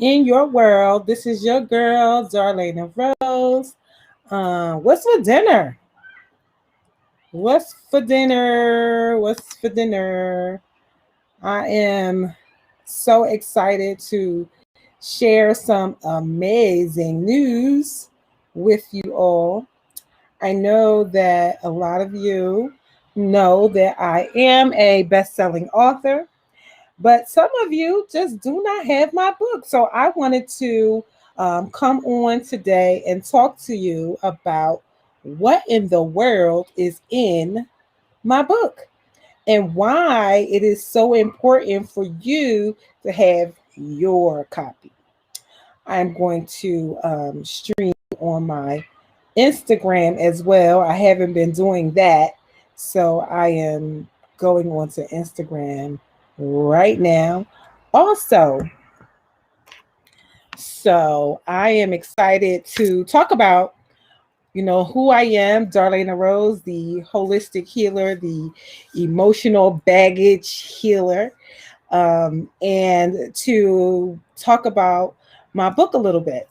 in your world. This is your girl, Darlaina Rose. What's for dinner? What's for dinner? What's for dinner? I am so excited to share some amazing news with you all. I know that a lot of you know that I am a best selling author. But some of you just do not have my book. So I wanted to come on today and talk to you about what in the world is in my book and why it is so important for you to have your copy. I'm going to stream on my Instagram as well. I haven't been doing that. So I am going on to Instagram right now. Also, so I am excited to talk about, who I am, Darlaina Rose, the holistic healer, the emotional baggage healer, and to talk about my book a little bit.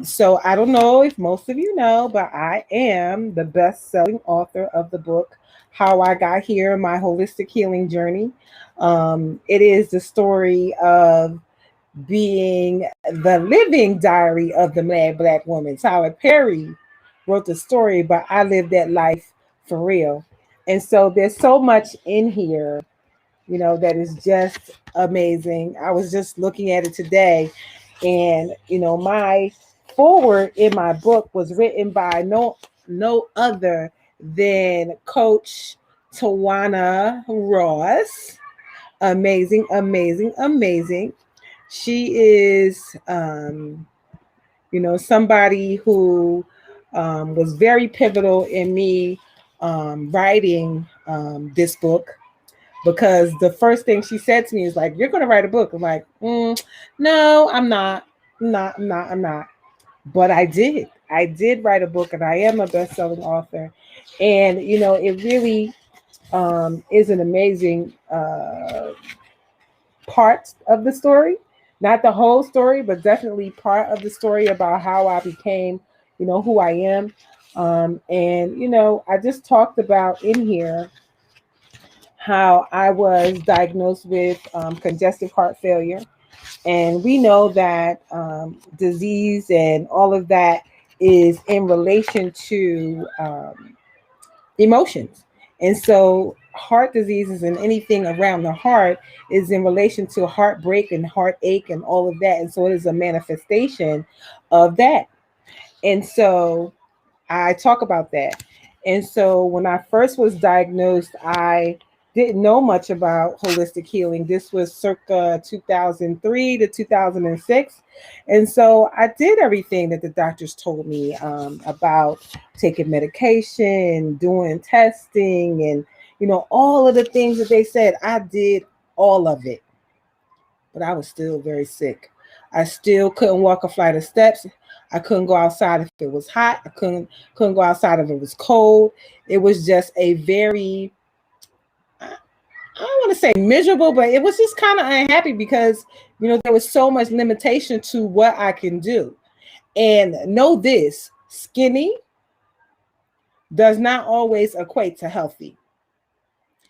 So I don't know if most of you know, but I am the best-selling author of the book How I Got Here, My Holistic Healing Journey. It is the story of being the living diary of the Mad Black Woman. Tyler Perry wrote the story, but I lived that life for real. And so there's so much in here, that is just amazing. I was just looking at it today, and my forward in my book was written by no other than Coach Tawana Ross. Amazing, amazing, amazing. She is somebody who was very pivotal in me writing this book, because the first thing she said to me is like, "You're going to write a book." I'm like, "No, I'm not. I'm not." But I did. I did write a book, and I am a best-selling author. And it really is an amazing part of the story, not the whole story, but definitely part of the story about how I became, who I am. And I just talked about in here how I was diagnosed with congestive heart failure. And we know that disease and all of that is in relation to emotions. And so, heart diseases and anything around the heart is in relation to heartbreak and heartache and all of that. And so, it is a manifestation of that. And so, I talk about that. And so when I first was diagnosed, I didn't know much about holistic healing. This was circa 2003 to 2006. And so I did everything that the doctors told me about taking medication, doing testing, and, all of the things that they said. I did all of it, but I was still very sick. I still couldn't walk a flight of steps. I couldn't go outside if it was hot. I couldn't go outside if it was cold. It was just a very, I don't want to say miserable, but it was just kind of unhappy because there was so much limitation to what I can do. And know this: skinny does not always equate to healthy,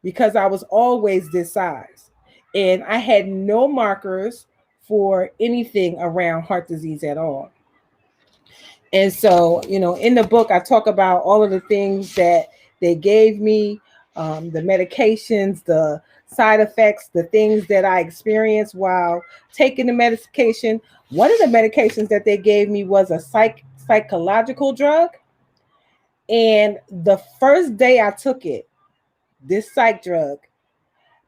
because I was always this size, and I had no markers for anything around heart disease at all. And so, in the book, I talk about all of the things that they gave me, the medications, the side effects, the things that I experienced while taking the medication. One of the medications that they gave me was a psychological drug. And the first day I took it, this psych drug,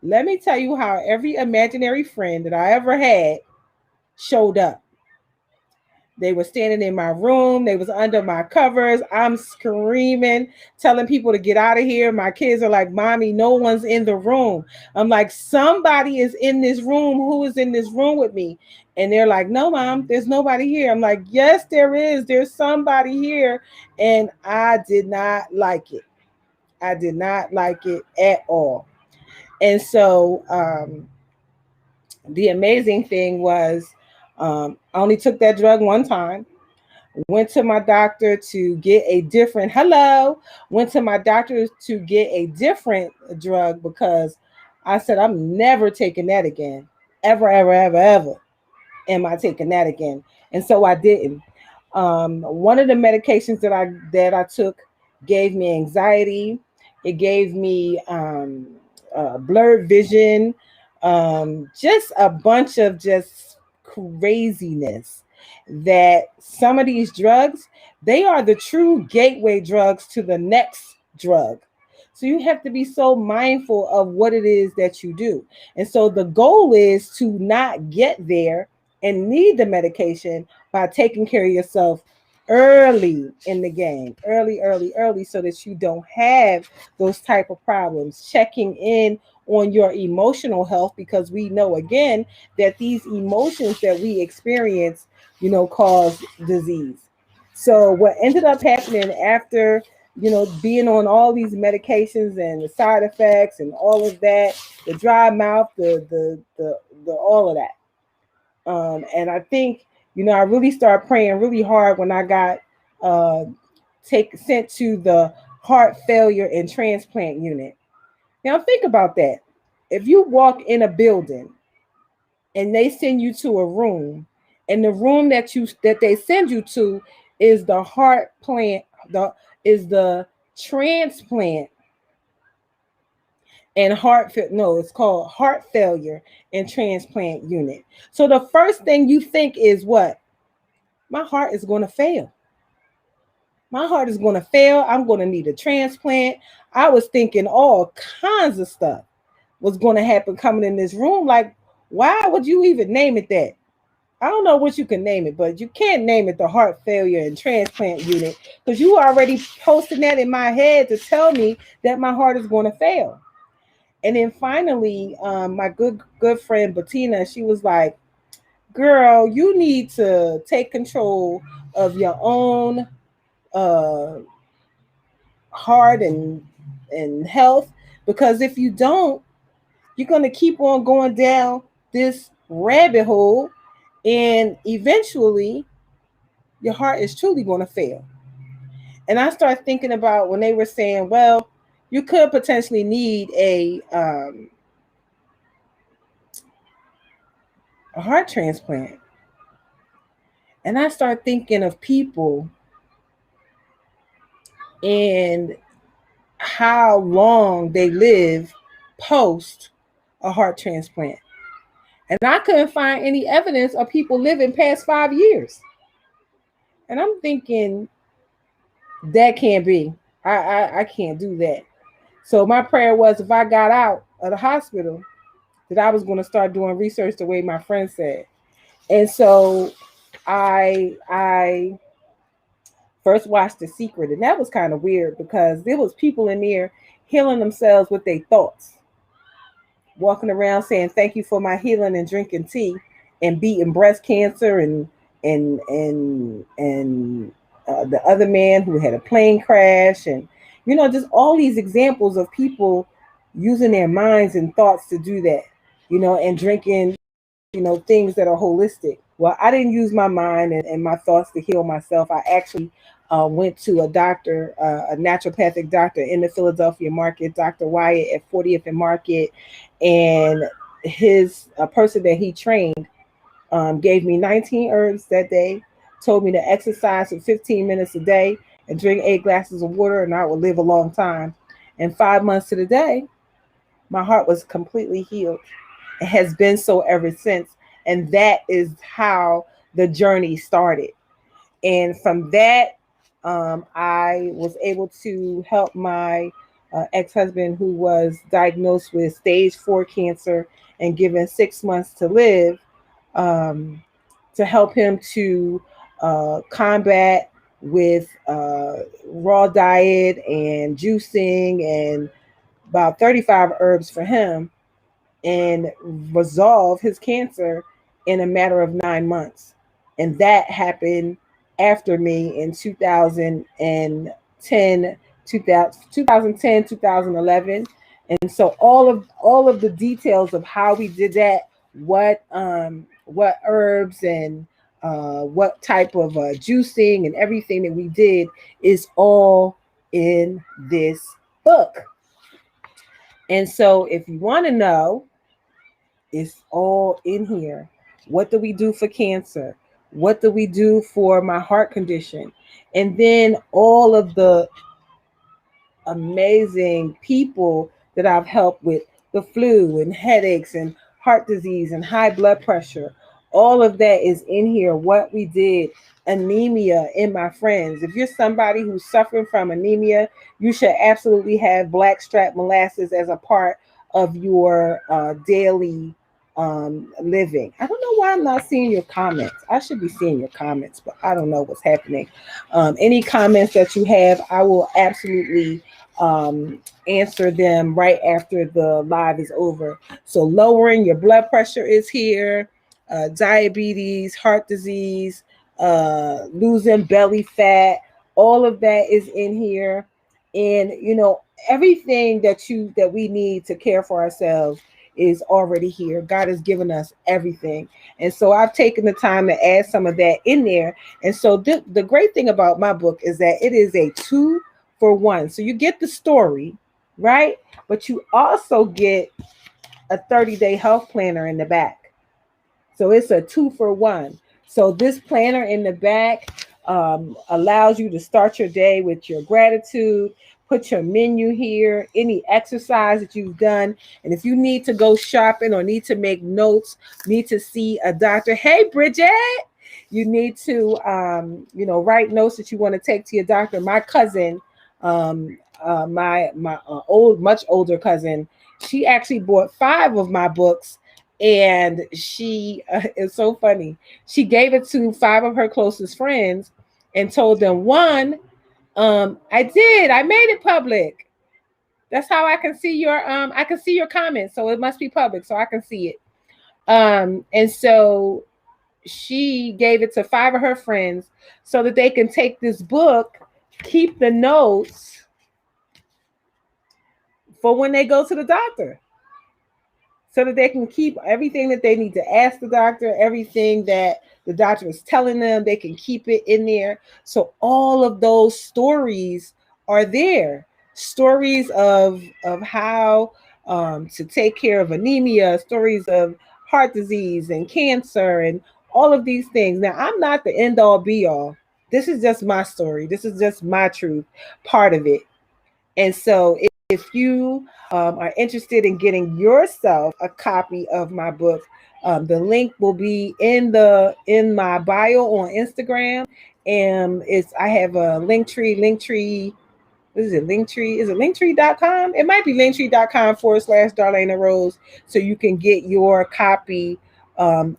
let me tell you how every imaginary friend that I ever had showed up. They were standing in my room. They was under my covers. I'm screaming, telling people to get out of here. My kids are like, "Mommy, no one's in the room." I'm like, "Somebody is in this room. Who is in this room with me?" And they're like, "No, Mom, there's nobody here." I'm like, "Yes, there is. There's somebody here." And I did not like it. I did not like it at all. And so the amazing thing was, I only took that drug one time. Went to my doctor to get a different went to my doctor to get a different drug because I said I'm never taking that again. Ever, ever, ever, ever am I taking that again? And so I didn't. One of the medications that I took gave me anxiety. It gave me blurred vision, just a bunch of just craziness. That some of these drugs, they are the true gateway drugs to the next drug. So you have to be so mindful of what it is that you do. And so the goal is to not get there and need the medication by taking care of yourself early in the game, early, so that you don't have those type of problems. Checking in on your emotional health, because we know again that these emotions that we experience, cause disease. So what ended up happening after, being on all these medications and the side effects and all of that, the dry mouth, the all of that. And I think, I really started praying really hard when I got uh, sent to the heart failure and transplant unit. Now think about that. If you walk in a building and they send you to a room, and the room that they send you to is the heart plant, is the transplant and no, it's called heart failure and transplant unit. So the first thing you think is what? My heart is going to fail. My heart is going to fail. I'm going to need a transplant. I was thinking all kinds of stuff was going to happen coming in this room. Like, why would you even name it that? I don't know what you can name it, but you can't name it the heart failure and transplant unit, because you already posting that in my head to tell me that my heart is going to fail. And then finally, my good friend Bettina, she was like, "Girl, you need to take control of your own uh, heart and health, because if you don't, you're gonna keep on going down this rabbit hole, and eventually your heart is truly going to fail." And I started thinking about when they were saying, "Well, you could potentially need a heart transplant." And I started thinking of people and how long they live post a heart transplant. And I couldn't find any evidence of people living past 5 years. And I'm thinking, that can't be. I can't do that. So my prayer was, if I got out of the hospital, that I was going to start doing research the way my friend said. And so I first watched The Secret, and that was kind of weird because there was people in there healing themselves with their thoughts, walking around saying thank you for my healing and drinking tea, and beating breast cancer, and the other man who had a plane crash, and just all these examples of people using their minds and thoughts to do that, and drinking things that are holistic. Well, I didn't use my mind and my thoughts to heal myself. I actually went to a doctor, a naturopathic doctor in the Philadelphia market, Dr. Wyatt at 40th and Market, and his a person that he trained gave me 19 herbs that day, told me to exercise for 15 minutes a day and drink 8 glasses of water, and I would live a long time. And 5 months to the day, my heart was completely healed. It has been so ever since. And that is how the journey started. And from that, I was able to help my ex-husband, who was diagnosed with stage 4 cancer and given 6 months to live, to help him to combat with raw diet and juicing and about 35 herbs for him, and resolve his cancer in a matter of 9 months. And that happened after me in 2010, 2011. And so all of the details of how we did that, what what herbs and what type of juicing and everything that we did is all in this book. And so if you want to know, it's all in here. What do we do for cancer? What do we do for my heart condition? And then all of the amazing people that I've helped with the flu and headaches and heart disease and high blood pressure. All of that is in here. What we did, anemia in my friends. If you're somebody who's suffering from anemia, you should absolutely have blackstrap molasses as a part of your daily living. I don't know why I'm not seeing your comments. I should be seeing your comments, but I don't know what's happening. Any comments that you have, I will absolutely um, answer them right after the live is over. So lowering your blood pressure is here, diabetes, heart disease, losing belly fat, all of that is in here. And everything that we need to care for ourselves is already here. God has given us everything. And so I've taken the time to add some of that in there. And so the great thing about my book is that it is a 2-for-1. So you get the story, right? But you also get a 30-day health planner in the back. So it's a 2-for-1. So this planner in the back allows you to start your day with your gratitude, put your menu here, any exercise that you've done. And if you need to go shopping or need to make notes, need to see a doctor, hey, Bridget, you need to, write notes that you want to take to your doctor. My cousin, much older cousin, she actually bought 5 of my books, and she it's so funny. She gave it to 5 of her closest friends and told them, one, I made it public. That's how I can see your comments. So it must be public so I can see it. And so she gave it to 5 of her friends so that they can take this book, keep the notes for when they go to the doctor, so that they can keep everything that they need to ask the doctor, everything that the doctor is telling them, they can keep it in there. So all of those stories are there. Stories of how to take care of anemia, stories of heart disease and cancer and all of these things. Now, I'm not the end all be all. This is just my story. This is just my truth, part of it. And so if you are interested in getting yourself a copy of my book, the link will be in my bio on Instagram. And I have a Linktree. What is it? Linktree? Is it linktree.com? It might be linktree.com/Darlaina Rose. So you can get your copy of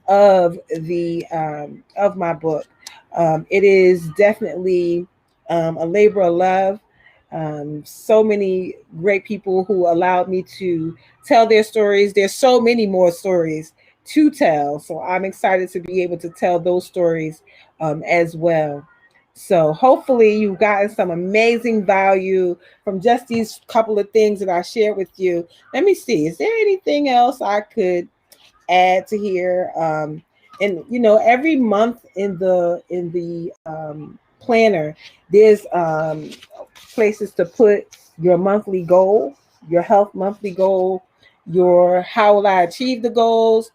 my book. It is definitely a labor of love. So many great people who allowed me to tell their stories. There's so many more stories to tell. So I'm excited to be able to tell those stories as well. So hopefully you've gotten some amazing value from just these couple of things that I shared with you. Let me see. Is there anything else I could add to here? And every month in the planner, there's places to put your monthly goal, your health monthly goal, your how will I achieve the goals,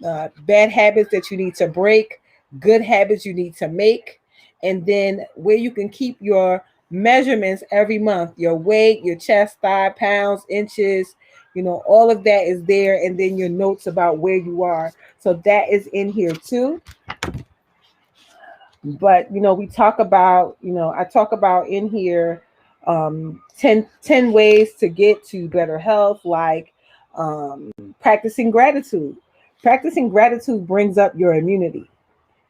bad habits that you need to break, good habits you need to make, and then where you can keep your measurements every month, your weight, your chest, thigh, pounds, inches, all of that is there, and then your notes about where you are. So that is in here too. But we talk about, I talk about in here 10 ways to get to better health, like practicing gratitude. Practicing gratitude brings up your immunity.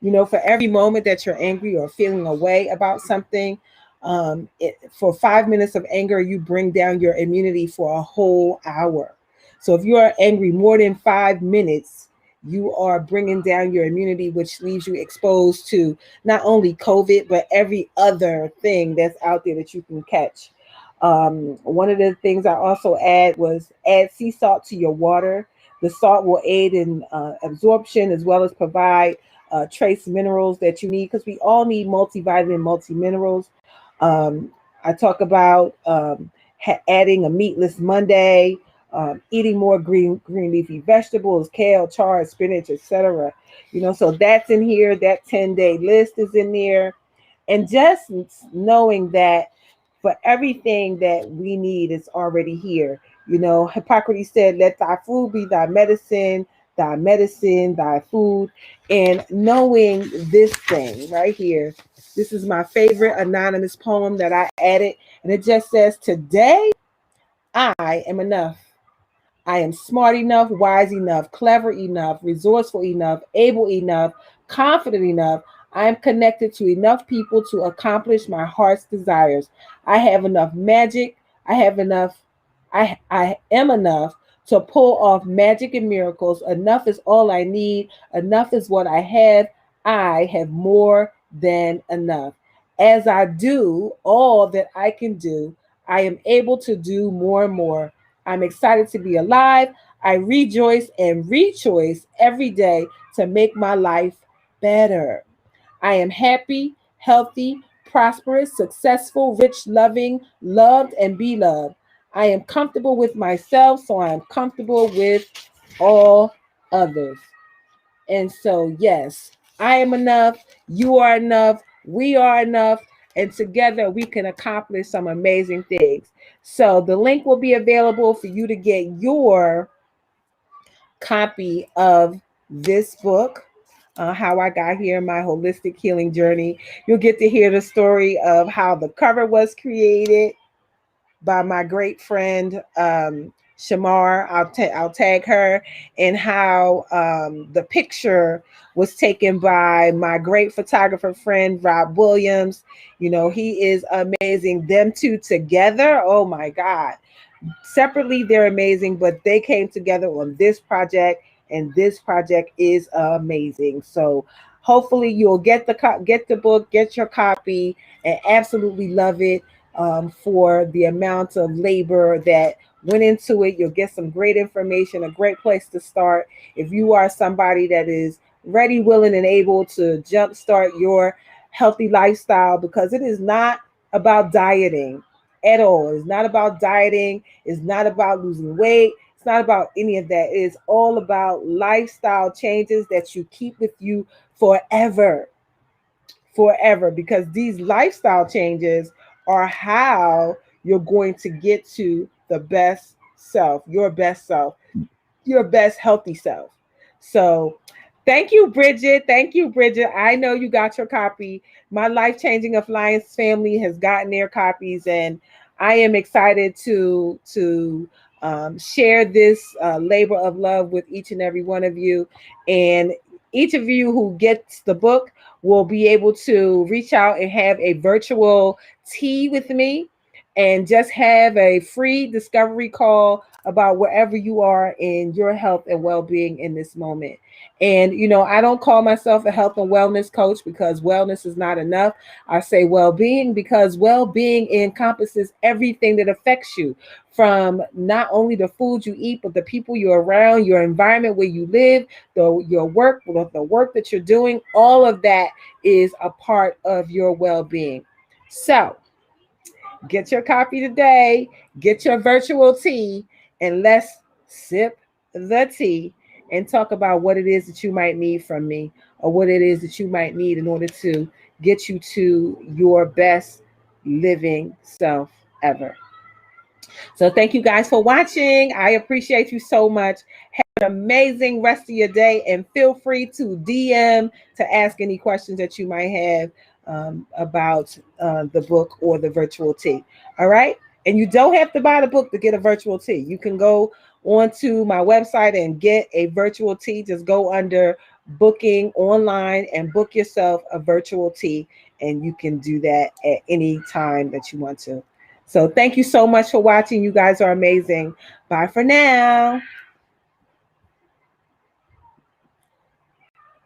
For every moment that you're angry or feeling a way about something, for 5 minutes of anger, you bring down your immunity for a whole hour. So if you are angry more than 5 minutes, you are bringing down your immunity, which leaves you exposed to not only COVID, but every other thing that's out there that you can catch. One of the things I also add was add sea salt to your water. The salt will aid in absorption as well as provide trace minerals that you need, because we all need multivitamin, multi-minerals. Um, I talk about adding a meatless Monday, eating more green leafy vegetables, kale, chard, spinach, etc. So that's in here. That 10-day list is in there, and just knowing that for everything that we need is already here. Hippocrates said, "Let thy food be thy medicine, thy food." And knowing this thing right here, this is my favorite anonymous poem that I added, and it just says, "Today I am enough. I am smart enough, wise enough, clever enough, resourceful enough, able enough, confident enough. I am connected to enough people to accomplish my heart's desires. I have enough magic. I have enough. I am enough to pull off magic and miracles. Enough is all I need. Enough is what I have. I have more than enough. As I do all that I can do, I am able to do more and more. I'm excited to be alive. I rejoice and rejoice every day to make my life better. I am happy, healthy, prosperous, successful, rich, loving, loved, and beloved. I am comfortable with myself, so I am comfortable with all others." And so, yes, I am enough. You are enough. We are enough. And together we can accomplish some amazing things. So the link will be available for you to get your copy of this book, How I Got Here, My Holistic Healing Journey. You'll get to hear the story of how the cover was created by my great friend Shamar. I'll tag her, and how the picture was taken by my great photographer friend Rob Williams. He is amazing. Them two together, oh my God. Separately, they're amazing, but they came together on this project, and this project is amazing. So hopefully you'll get the book, get your copy, and absolutely love it. For the amount of labor that went into it, you'll get some great information, a great place to start if you are somebody that is ready, willing, and able to jumpstart your healthy lifestyle, because it is not about dieting at all. It's not about dieting. It's not about losing weight. It's not about any of that. It is all about lifestyle changes that you keep with you forever. Forever, because these lifestyle changes are how you're going to get to the best self, your best self, your best healthy self. So thank you, Bridget. Thank you, Bridget. I know you got your copy. My Life Changing Appliance family has gotten their copies, and I am excited to share this labor of love with each and every one of you. And each of you who gets the book will be able to reach out and have a virtual tea with me, and just have a free discovery call about wherever you are in your health and well-being in this moment. And I don't call myself a health and wellness coach, because wellness is not enough. I say well-being because well-being encompasses everything that affects you, from not only the food you eat, but the people you're around, your environment where you live, your work, the work that you're doing. All of that is a part of your well-being. So get your copy today, get your virtual tea, and let's sip the tea and talk about what it is that you might need from me, or what it is that you might need in order to get you to your best living self ever. So thank you guys for watching. I appreciate you so much. Have an amazing rest of your day, and feel free to DM to ask any questions that you might have about the book or the virtual tea. All right. And you don't have to buy the book to get a virtual tea. You can go onto my website and get a virtual tea. Just go under booking online and book yourself a virtual tea. And you can do that at any time that you want to. So thank you so much for watching. You guys are amazing. Bye for now.